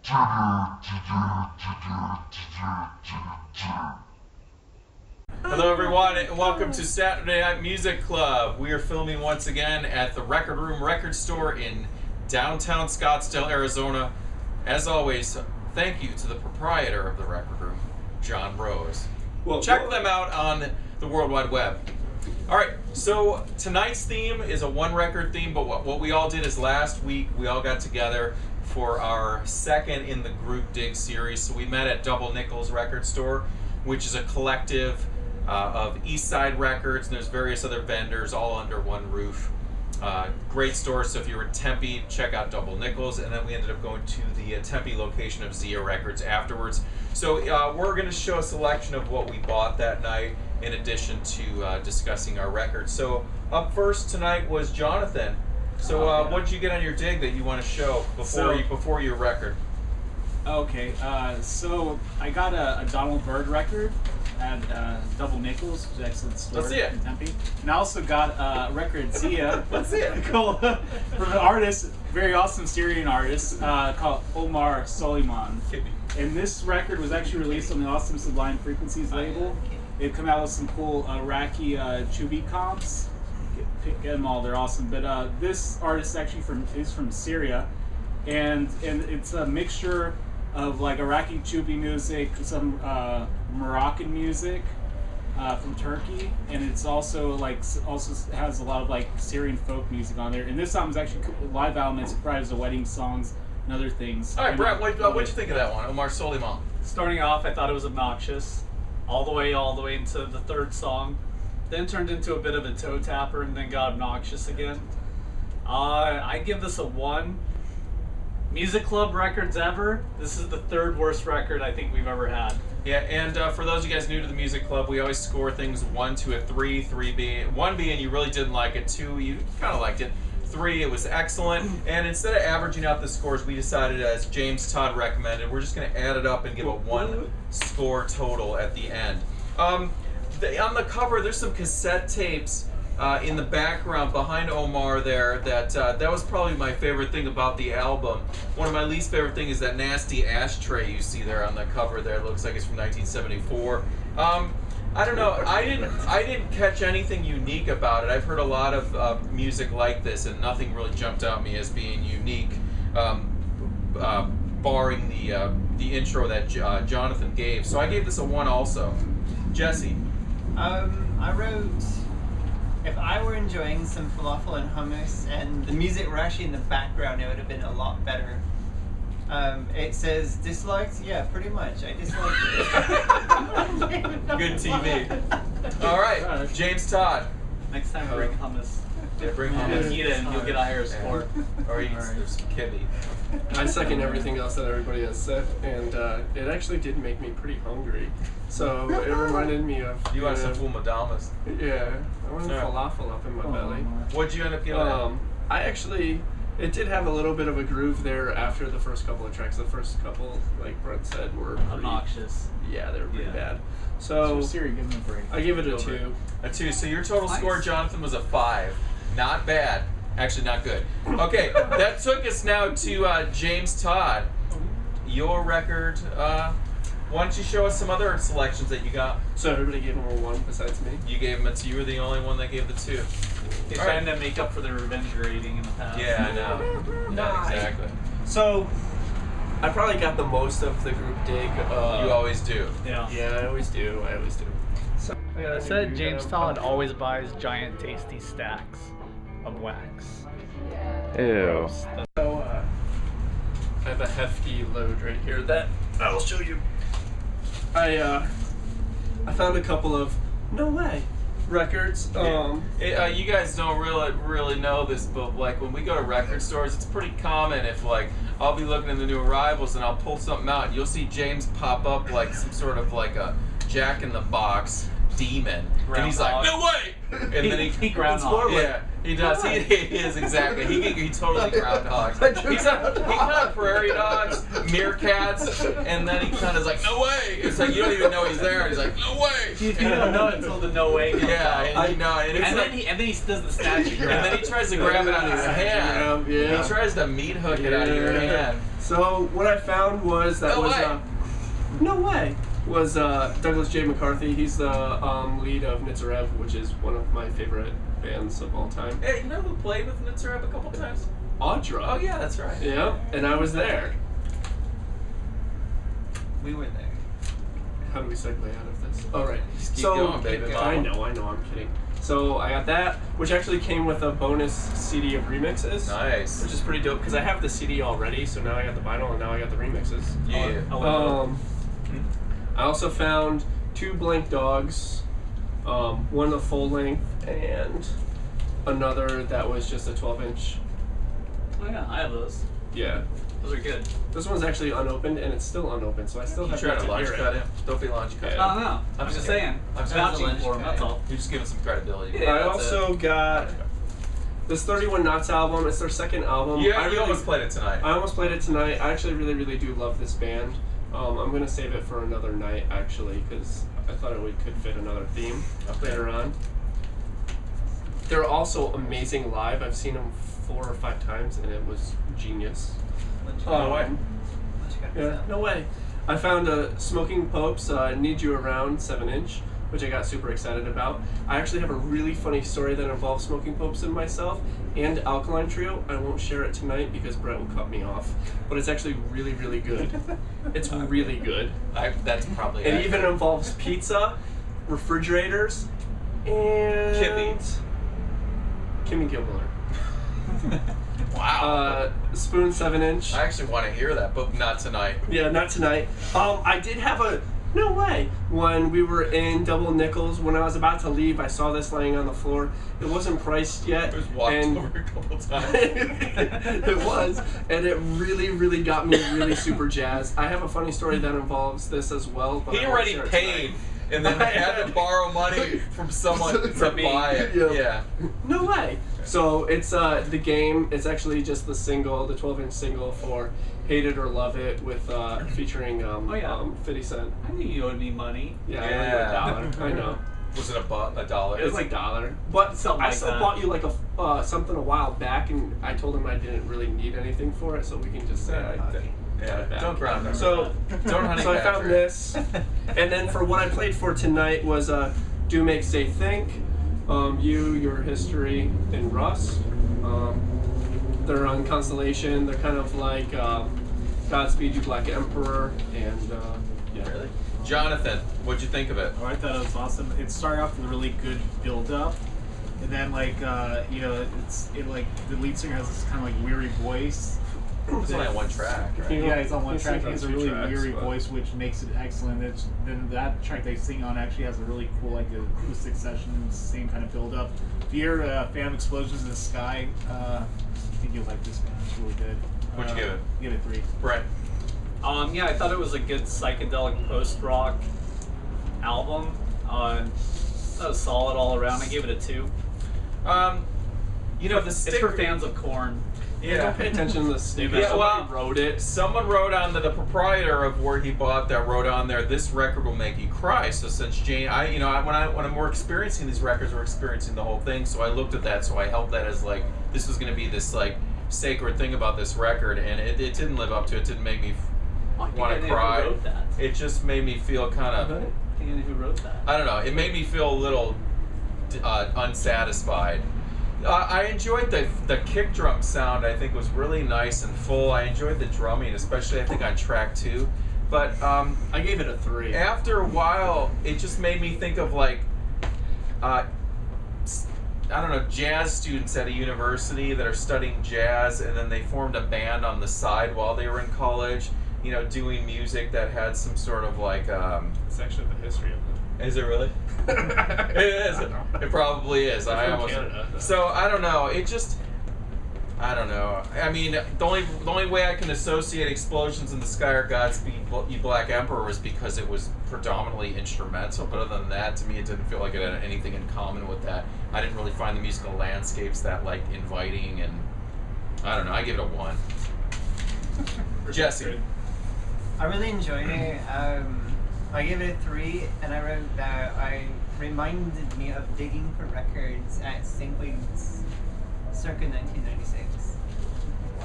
Hello everyone and welcome to Saturday Night Music Club. We are filming once again at the Record Room Record Store in downtown Scottsdale, Arizona. As always, thank you to the proprietor of the Record Room, John Rose. Check them out on the World Wide Web. Alright, so tonight's theme is a one record theme, but what we all did is last week we all got together for our second in the Group Dig series. So we met at Double Nickels Record Store, which is a collective of East Side Records, and there's various other vendors all under one roof. Great store, so if you're in Tempe, check out Double Nickels, and then we ended up going to the Tempe location of Zia Records afterwards. So we're going to show a selection of what we bought that night, in addition to discussing our records. So up first tonight was Jonathan. So what did you get on your dig that you want to show before your record? Okay, so I got a Donald Byrd record at Double Nickels, which is an excellent store in Tempe. And I also got a record at Zia. Let's see it. Cool. From an artist, very awesome Syrian artist, called Omar, Souleyman. And this record was actually released on the Awesome Sublime Frequencies label. They've come out with some cool Iraqi Chubi comps. Get them all, they're awesome. But this artist actually is from Syria, and it's a mixture of like Iraqi Chubi music, some Moroccan music from Turkey, and it's also has a lot of like Syrian folk music on there. And this album is actually live elements comprised of wedding songs and other things. All right, Brent, what'd you think of that one, Omar Souleyman? Starting off, I thought it was obnoxious, all the way into the third song. Then turned into a bit of a toe tapper, and then got obnoxious again. I give this a 1. Music Club records ever. This is the third worst record I think we've ever had. Yeah, and for those of you guys new to the Music Club, we always score things 1 to a 3, 3 being 1 being you really didn't like it, 2 you kind of liked it, 3 it was excellent. And instead of averaging out the scores, we decided, as Jaymz Todd recommended, we're just going to add it up and give a 1 score total at the end. On the cover, there's some cassette tapes in the background behind Omar there. That was probably my favorite thing about the album. One of my least favorite things is that nasty ashtray you see there on the cover there. It looks like it's from 1974. I don't know. I didn't catch anything unique about it. I've heard a lot of music like this, and nothing really jumped out at me as being unique, barring the intro that Jonathan gave. So I gave this a 1 also. Jesse. I wrote, if I were enjoying some falafel and hummus and the music were actually in the background, it would have been a lot better. It says disliked? Yeah, pretty much. I disliked it. Good TV. All right, Jaymz Todd. Next time, bring hummus. Yeah, bring hummus. Eat it, and you'll get a higher score. Or eat some kibbe. I second everything else that everybody has said, and it actually did make me pretty hungry. So it reminded me of... You want some full madamas? Yeah, I wanted falafel up in my belly. What'd you end up giving it did have a little bit of a groove there after the first couple of tracks. The first couple, like Brent said, were pretty, obnoxious. Yeah, they were pretty bad. So Siri, give them a break. I give it a 2. A 2. So your total score, Jonathan, was a 5. Not bad. Actually, not good. Okay, that took us now to Jaymz Todd. Your record. Why don't you show us some other selections that you got? So everybody gave him a 1 besides me? You gave him a 2. You were the only one that gave the 2. He's trying to make up for the revenge rating in the past. Yeah, I know. Yeah, exactly. So I probably got the most of the group dig. You always do. Yeah, I always do. So, I said Jaymz Todd always buys giant tasty stacks of wax. Ew. So I have a hefty load right here that I will show you. I found a couple of no way records. You guys don't really know this, but like when we go to record stores, it's pretty common if like I'll be looking in the new arrivals and I'll pull something out, and you'll see Jaymz pop up like some sort of like a Jack in the Box demon, and he's like, no way, and then he groundhog. Yeah, He does. He is exactly. He totally groundhogs. He's on prairie dogs, meerkats, and then he kind of is like, no way. It's like you don't even know he's there. He's like, no way. You don't know until the no way comes out. And then he does the statue grab. And then he tries to grab it on his hand. Yeah. He tries to meat hook it out of your hand. So what I found was that was Douglas J. McCarthy. He's the lead of Nitzerev, which is one of my favorite bands of all time. Hey, you know who played with Nitzerev a couple times? Audra. Oh yeah, that's right. Yeah, and I was there. We were there. How do we segue out of this? All right. Just keep going, baby. I know. I'm kidding. So I got that, which actually came with a bonus CD of remixes. Nice. Which is pretty dope because I have the CD already, so now I got the vinyl and now I got the remixes. Yeah. I also found 2 Blank Dogs, one a full length and another that was just a 12-inch. Oh yeah, I have those. Yeah. Those are good. This one's actually unopened and it's still unopened, so I still have Try yet to to launch hear cut it. him. Don't be launch cut. Yeah. I don't know. I'm just saying. I'm vouching just- for him, that's all. You're just giving some credibility. Yeah, I that's also got this 31 Knots album. It's their second album. Yeah, you almost played it tonight. I almost played it tonight. I actually really, really do love this band. I'm going to save it for another night, actually, because I thought it could fit another theme later on. They're also amazing live. I've seen them 4 or 5 times, and it was genius. No way. Yeah, no way. I found a Smoking Popes Need You Around 7-inch, which I got super excited about. I actually have a really funny story that involves Smoking Popes and myself and Alkaline Trio. I won't share it tonight because Brent will cut me off, but it's actually really, really good. It's really good. That's probably It even involves pizza, refrigerators, and Kimmy Gibbler. Wow. Spoon 7-inch. I actually want to hear that, but not tonight. Yeah, not tonight. I did have a no way. When we were in Double Nickels, when I was about to leave, I saw this laying on the floor. It wasn't priced yet. It was walked over a couple times. It was, and it really, really got me really super jazzed. I have a funny story that involves this as well. But He I won't already share it paid, tonight. and then had to borrow money from someone to buy it. Yeah. No way. So it's the game. It's actually just the single, the 12-inch single for "Hate It or Love It" with featuring 50 Cent. I knew you owed me money. Yeah, I owe you $1. I know. Was it a dollar? It was like $1. But Something I like still that. bought you like a something a while back, and I told him I didn't really need anything for it, so we can just say I got it back. Don't ground them. So, Don't honey so I found badger. this, and then for what I played for tonight was "Do Makes They Think," "You, Your History," and "Russ." They're on Constellation. They're kind of like "Godspeed You Black Emperor," and yeah. Really? Jonathan, what'd you think of it? Oh, I thought it was awesome. It started off with a really good build-up, and then like the lead singer has this kind of like weary voice. It's only on one track, right? Yeah, it's on one It's track. on He has a 2 really tracks, weary but- voice, which makes it excellent. Then that track they sing on actually has a really cool like acoustic session, same kind of build-up. If you're a fan of Explosions in the Sky, I think you'll like this band. It's really good. What'd you give it? Give it 3. Brent. Yeah, I thought it was a good psychedelic post-rock album. That was solid all around. I gave it a 2. You know, the It's sticker for fans of Korn. Yeah, don't pay attention to the sticker. Yeah, well, Somebody wrote it. Someone wrote on the proprietor of where he bought that wrote on there, "This record will make you cry." So since Jane, when we're experiencing these records, we're experiencing the whole thing. So I looked at that. So I held that as like this was going to be this like sacred thing about this record, and it didn't live up to it. It didn't make me want to cry. Who wrote that? It just made me feel kind of. I think I knew who wrote that. I don't know. It made me feel a little unsatisfied. I enjoyed the kick drum sound. I think was really nice and full. I enjoyed the drumming, especially I think on track 2. But I gave it a 3. after a while, it just made me think of like I don't know, jazz students at a university that are studying jazz, and then they formed a band on the side while they were in college. You know, doing music that had some sort of like. It's actually the history of it. Is it really? It is. It probably is. They're from Canada. So I don't know. It just. I don't know. I mean, the only way I can associate Explosions in the Sky or Godspeed You Black Emperor was because it was predominantly instrumental, but other than that, to me, it didn't feel like it had anything in common with that. I didn't really find the musical landscapes that like inviting, and I don't know. I give it a 1. Jesse. I really enjoyed it. I gave it a 3, and I wrote that I reminded me of digging for records at St. Luke's circa 1996.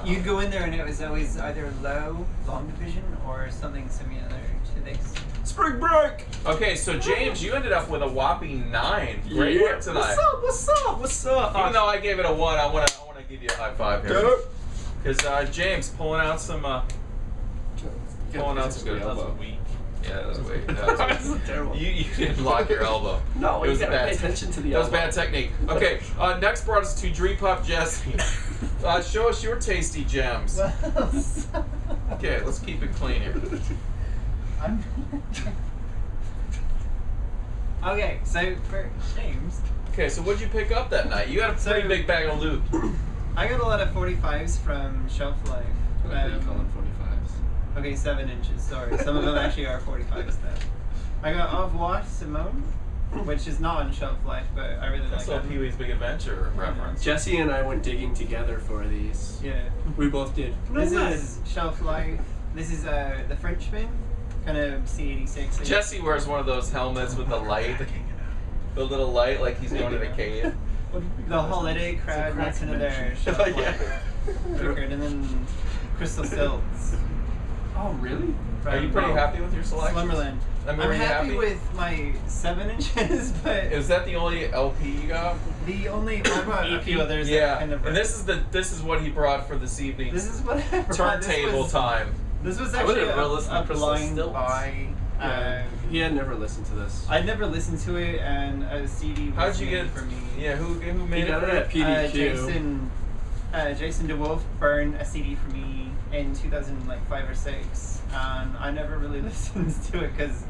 You'd go in there and it was always either low, long division, or something similar to this. Spring break! Okay, so Jaymz, you ended up with a whopping 9. Great work tonight. What's up? Even though I gave it a 1, I want to give you a high five here. Because Jaymz pulling out some good. That was weak. Yeah, that was weak. That was terrible. You didn't lock your elbow. No, it was you gotta bad. pay attention to the That was elbow. bad technique. Okay, next brought us to Dream Pop Jesse. Show us your tasty gems. Okay, let's keep it clean here. Okay, so for Jaymz, Okay, so what'd you pick up that night? You had a pretty big bag of loot. I got a lot of 45s from Shelf Life. What do you call them 45s? Okay, 7 inches, sorry. Some of them actually are 45s though. I got Au revoir Simone, which is not on Shelf Life, but I really That's like a that. Pee-wee's Big Adventure reference. Jesse and I went digging together for these. Yeah. We both did. This is Shelf Life. This is the Frenchman, kind of C86. Jesse wears one of those helmets with the light, the little light, like he's going to the cave. The holiday crowd, that's another Shelf Oh, Life yeah. record, and then Crystal Stilts. Oh, really? Are you pretty happy with your selection? Slumberland. I mean, I'm were you happy happy? with my 7 inches, but Is that the only LP you got? the only I brought a few others. that Yeah, kind of and this is what he brought for this evening. This is what I brought. Turntable time. This was I actually would've never listened to a Crystal blind Stilts. buy. He had never listened to this. I'd never listened to it, and a CD was How'd you made get for me. Yeah, who He made it got for it you? at PDQ. Jason DeWolf burned a CD for me in 2005 or 6, and I never really listened to it because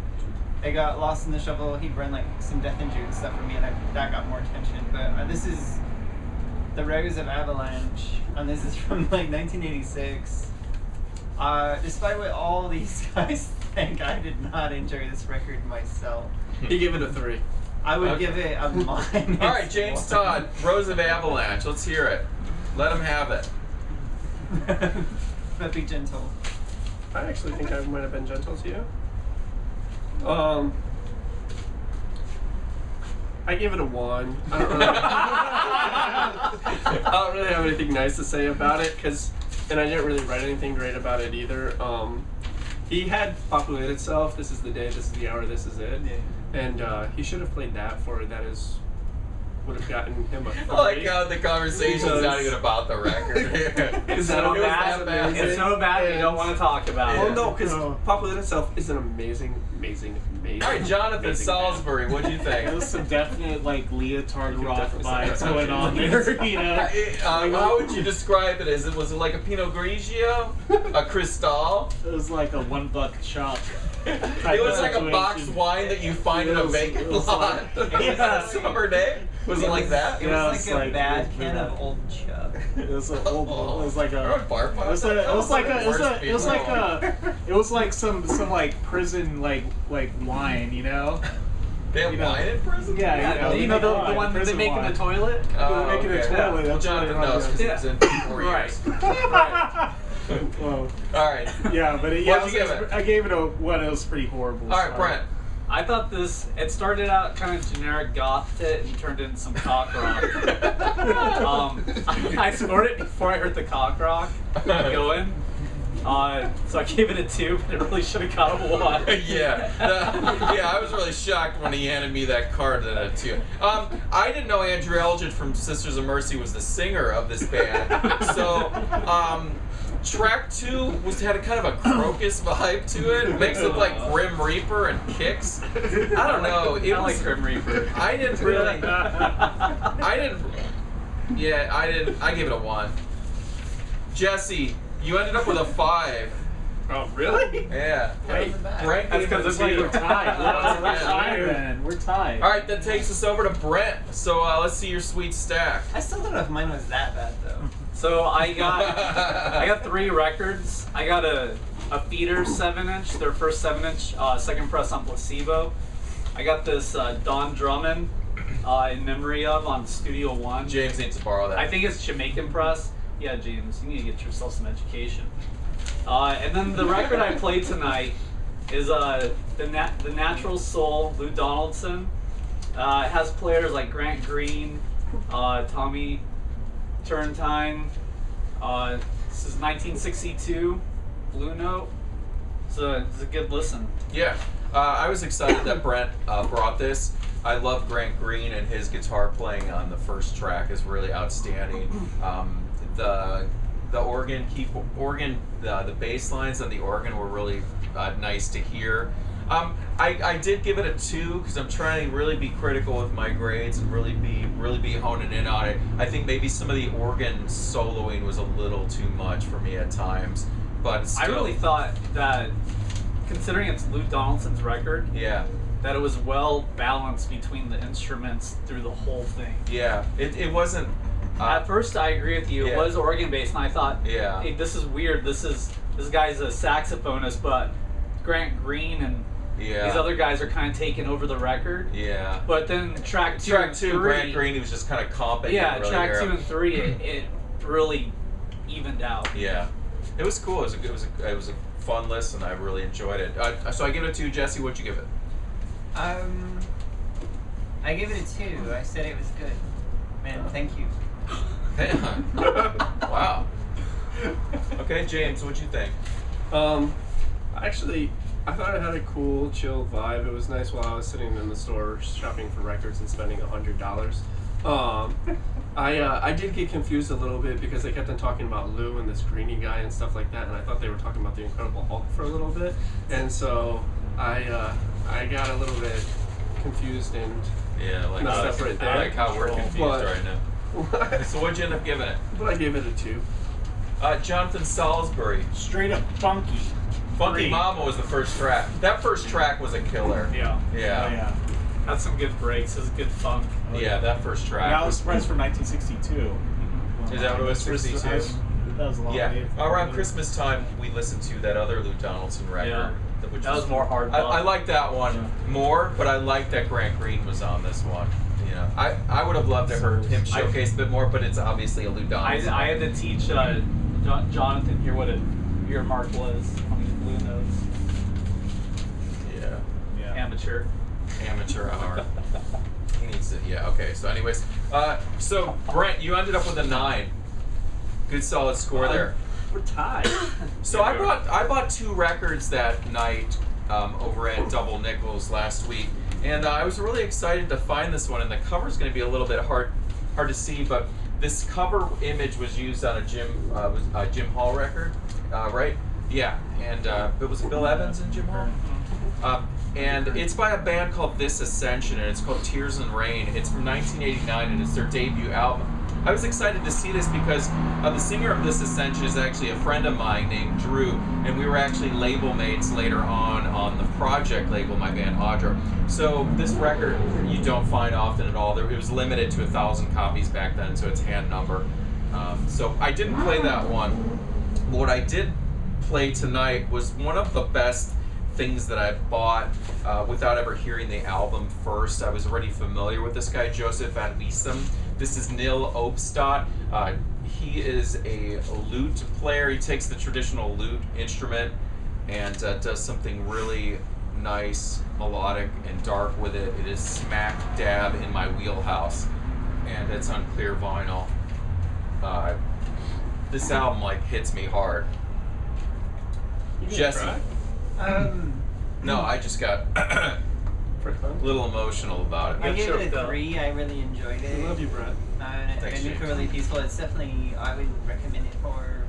it got lost in the shuffle. He burned like some Death and Jude stuff for me, and that got more attention. But this is The Rose of Avalanche, and this is from like 1986. Despite what all these guys think, I did not enjoy this record myself. He gave it a 3. I would Okay. give it a minus. All right, James 1. Todd, Rose of Avalanche. Let's hear it. Let him have it. But be gentle. I actually think I might have been gentle to you. I gave it a 1. I don't really have anything nice to say about it, and I didn't really write anything great about it either. He had Populate Itself, This Is the Day, This Is the Hour, This Is It. Yeah. And he should have played that for That Is, would have gotten him a 3. I like how the conversation's not even about the record. It's so so bad. bad. It's so bad you don't want to talk about Well, it. no, because Populate Itself is an amazing. All right, Jonathan amazing Salisbury, what'd you think? There was some definite like leotard rock definitely vibes say going on there, you know. How would you describe it? Was it like a Pinot Grigio? A Cristal? It was like a $1 shop. It was like a boxed wine that you find in a vacant lot. Yeah. On a summer day? Was it like that? It Yeah, was it's like a like- bad can of old chub. It was an old. It was like Remember a. Bar It was, like some like prison like wine, you know. They have You know. wine in prison? Yeah, you know the wine, one that they prison make in wine. the toilet? Oh, Making a okay. toilet, Well, that's Jonathan what it knows was. because it's in 4 years. Well, All right. yeah, but What'd you give it? I gave it a one. It was pretty horrible. All right, Brent. I thought it started out kind of generic goth tit and turned into some cock rock. I scored it before I heard the cock rock going. So I gave it a 2, but it really should have got a 1. Yeah, I was really shocked when he handed me that card at a 2. I didn't know Andrew Eldridge from Sisters of Mercy was the singer of this band. So, track 2 had a kind of a crocus vibe to it. It makes it look like Grim Reaper and Kicks. I don't know. It I was like Grim Reaper. I didn't really. Yeah, I didn't. I gave it a 1. Jesse, you ended up with a 5. Oh, really? Yeah. That wasn't bad. Brent That's gave because it it's a like 2. We're tied. We're Yeah. tied, man. We're tied. All right, that takes us over to Brent. So let's see your sweet stack. I still don't know if mine was that bad though. So I got 3 records. I got a a feeder 7-inch, their first 7-inch, second press on Placebo. I got this Don Drummond in memory of on Studio One. James needs to borrow that. I think it's Jamaican press. Yeah, James, you need to get yourself some education. And then the record I played tonight is the Natural Soul, Lou Donaldson. It has players like Grant Green, Tommy Turrentine. This is 1962, Blue Note. It's a good listen. Yeah, I was excited that Brent brought this. I love Grant Green, and his guitar playing on the first track is really outstanding. The bass lines on the organ were really nice to hear. I did give it a 2 because I'm trying to really be critical with my grades and really be honing in on it. I think maybe some of the organ soloing was a little too much for me at times, but still, I really thought that, considering it's Lou Donaldson's record, yeah, that it was well balanced between the instruments through the whole thing. yeah, it wasn't. At first, I agree with you. Yeah. It was organ based, and I thought, Yeah. hey, this is weird. This guy's a saxophonist, but Grant Green and Yeah. these other guys are kind of taking over the record. Yeah. But then track 2 Track and 2, 3, Grant Green, he was just kind of comping. yeah, really track there. 2 and 3, it really evened out. Yeah, it was cool. It was a fun listen. I really enjoyed it. So I give it a 2. Jesse, what'd you give it? I gave it a 2. I said it was good. Man, thank you. Wow. Okay, James, what'd you think? Actually, I thought it had a cool, chill vibe. It was nice while I was sitting in the store shopping for records and spending $100. I did get confused a little bit because they kept on talking about Lou and this greeny guy and stuff like that, and I thought they were talking about the Incredible Hulk for a little bit, and so I got a little bit confused and Yeah, like Not separate there. I like how we're confused But- right now. So what'd you end up giving it? but I gave it a 2. Jonathan Salisbury. Straight up funky. Funky 3. Mama was the first track. That first track was a killer. Yeah. Oh, Yeah. yeah. Had some good breaks. It was good funk. Yeah, that first track. And I was surprised for 1962. Is that what it was, 62? That was a long Yeah, way. around Christmas time, we listened to that other Lou Donaldson record. Yeah. Which That was more hard I bop. like that one more, but I like that Grant Green was on this one. You know, I would have loved to heard him showcase a bit more, but it's obviously a Lou Donaldson. I had to teach Jonathan here what a earmark was on these Blue Notes. Yeah, Amateur. amateur hour. He needs to. Yeah. Okay. So, anyways, so Brent, you ended up with a 9. Good, solid score there. We're tied. So I bought 2 records that night over at Double Nickels last week, and I was really excited to find this one. And the cover's going to be a little bit hard to see, but this cover image was used on a Jim Hall record, right? Yeah, and it was Bill Evans and Jim Hall. And it's by a band called This Ascension, and it's called Tears and Rain. It's from 1989, and it's their debut album. I was excited to see this because the singer of This Ascension is actually a friend of mine named Drew, and we were actually label mates later on the Project label, my band Audra. So this record you don't find often at all. It was limited to 1,000 copies back then, so it's hand number. So I didn't play that one. What I did play tonight was one of the best things that I bought without ever hearing the album first. I was already familiar with this guy, Jozef and Wissem. This is Nil Obstad. He is a lute player. He takes the traditional lute instrument and does something really nice, melodic, and dark with it. It is smack dab in my wheelhouse, and it's on clear vinyl. This album hits me hard. Jesse. No, I just got a little emotional about I it. gave it a Sure. 3. I really enjoyed it. I love you, Brett. And it Thanks, made me James. feel really peaceful. It's definitely, I would recommend it for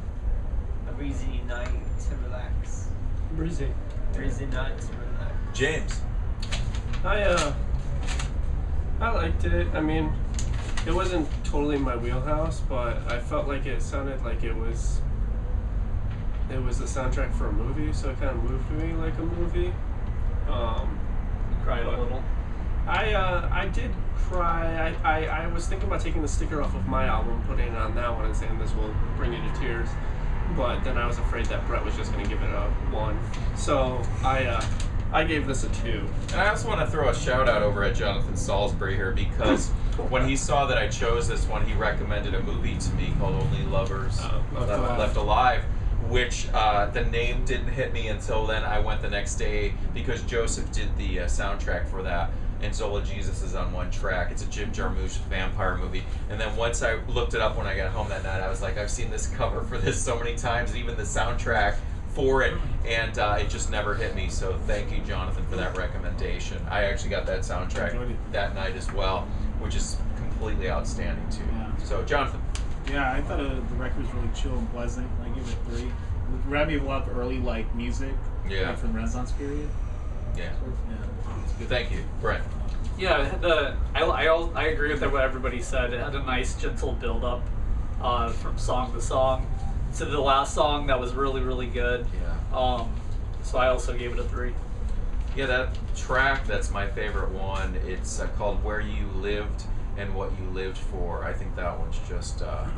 a breezy night to relax. Breezy. Breezy night to relax. James. I liked it. I mean, it wasn't totally my wheelhouse, but I felt like it sounded like it was the soundtrack for a movie, so it kind of moved me like a movie. Cried a little. I did cry. I was thinking about taking the sticker off of my album, putting it on that one, and saying this will bring you to tears. but then I was afraid that Bret was just going to give it a 1. So I gave this a 2. And I also want to throw a shout out over at Jonathan Salisbury here, because when he saw that I chose this one, he recommended a movie to me called Only Lovers Left Alive, which the name didn't hit me until then. I went the next day because Jozef did the soundtrack for that, and Zola Jesus is on one track. It's a Jim Jarmusch vampire movie. And then once I looked it up when I got home that night, I was like, I've seen this cover for this so many times, and even the soundtrack for it, and it just never hit me. So thank you, Jonathan, for that recommendation. I actually got that soundtrack that night as well, which is completely outstanding too. Yeah. So Jonathan. Yeah, I thought the record was really chill and pleasant. I give it a 3. It reminded me of a lot of early music, like from the Renaissance period. Yeah. Thank you, Brent. Yeah, I agree with what everybody said. It had a nice, gentle build-up from song to song to the last song that was really, really good. Yeah. So I also gave it a 3. Yeah, that track, that's my favorite one. It's called Where You Lived and What You Lived For. I think that one's just a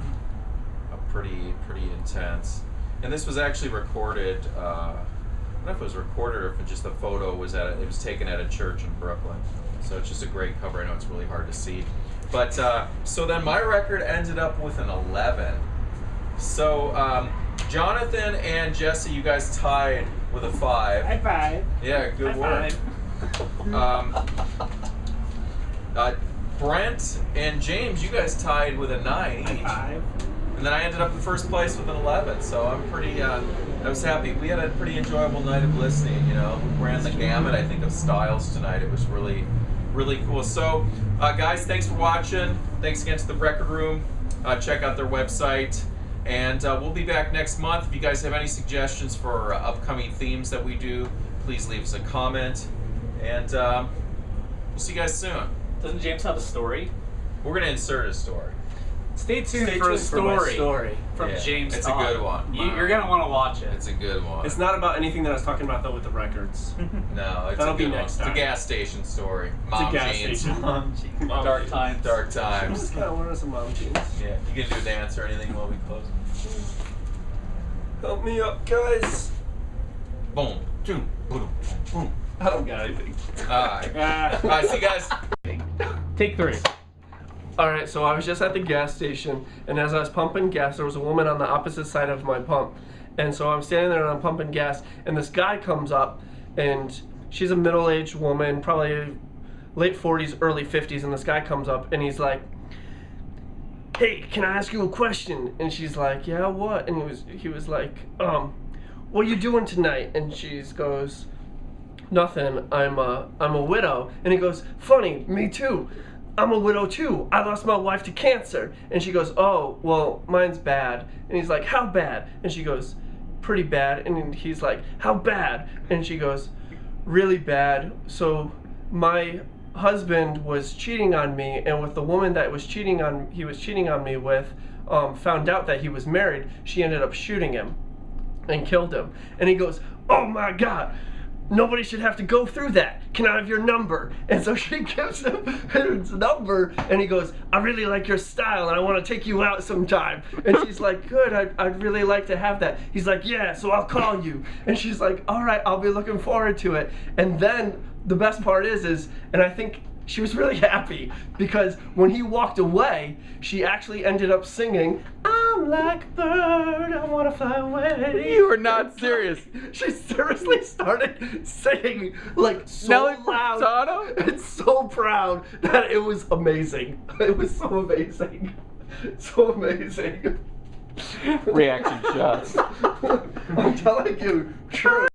pretty intense. And this was actually recorded, I don't know if it was recorded or if just the photo was it was taken at a church in Brooklyn. So it's just a great cover. I know it's really hard to see. But, so then my record ended up with an 11. So, Jonathan and Jesse, you guys tied with a 5. High five. Yeah, good work. Brent and Jaymz, you guys tied with a 9 each. High five. And then I ended up in first place with an 11. So I'm pretty, I was happy. We had a pretty enjoyable night of listening, you know. We ran the gamut, I think, of styles tonight. It was really, really cool. So, guys, thanks for watching. Thanks again to the Record Room. Check out their website. And we'll be back next month. If you guys have any suggestions for upcoming themes that we do, please leave us a comment. And we'll see you guys soon. Doesn't Jaymz have a story? We're going to insert a story. Stay tuned for a story from Jaymz. It's a good one. You're going to want to watch it. It's a good one. It's not about anything that I was talking about, though, with the records. No, it's That'll a be good one. next It's a time. gas station story. It's Mom a gas jeans. station. Dark times. Dark I times. just kind of wanted some mom jeans. Yeah, you can do a dance or anything while we close. Help me up, guys. Boom. Boom. Boom. Boom. I don't got anything. Alright, see you guys. Take 3. Alright, so I was just at the gas station, and as I was pumping gas, there was a woman on the opposite side of my pump. And so I'm standing there and I'm pumping gas, and this guy comes up, and she's a middle-aged woman, probably late 40s, early 50s, and this guy comes up, and he's like, "Hey, can I ask you a question?" And she's like, "Yeah, what?" And he was like, "What are you doing tonight?" And she goes, "Nothing, I'm a widow." And he goes, "Funny, me too. I'm a widow too. I lost my wife to cancer." And she goes, "Oh, well, mine's bad." And he's like, "How bad?" And she goes, "Pretty bad." And he's like, "How bad?" And she goes, "Really bad. So my husband was cheating on me, and with the woman that he was cheating on me with, found out that he was married. She ended up shooting him and killed him." And he goes, "Oh my God, nobody should have to go through that. Can I have your number?" And so she gives him his number, and he goes, "I really like your style, and I want to take you out sometime." And she's like, "Good, I'd really like to have that." He's like, "Yeah, so I'll call you." And she's like, "All right, I'll be looking forward to it." And then the best part is, and I think she was really happy, because when he walked away, she actually ended up singing, "I'm like a bird, I want to fly away." You are not serious. She seriously started singing like so Nelly loud Furtado? and so proud that it was amazing. It was so amazing. So amazing. Reaction shots. I'm telling you, true.